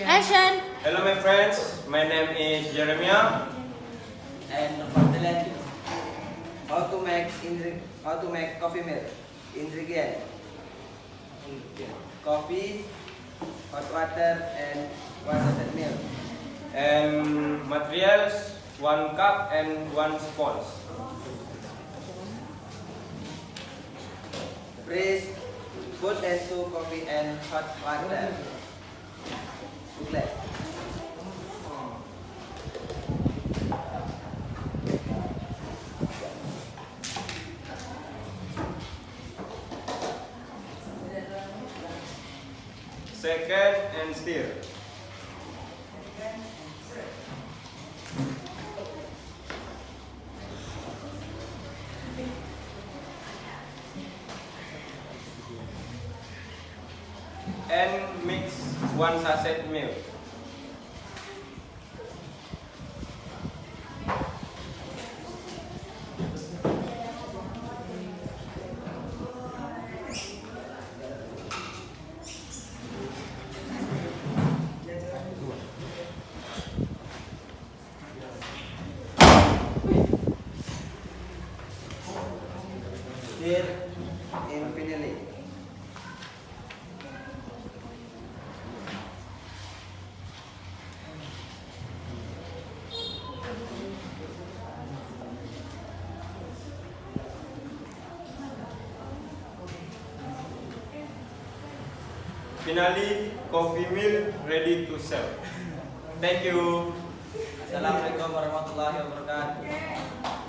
Action! Hello my friends, my name is Jeremy And for the last, how to make coffee milk. Ingredient: coffee, hot water, and 1 milk. and materials 1 cup and 1 sponge. Freeze, put into coffee and hot water. Booklet. Second and stir. And mix 1 sachet milk. Stir infinitely. Finally, coffee milk ready to serve. Thank you. Assalamualaikum warahmatullahi wabarakatuh.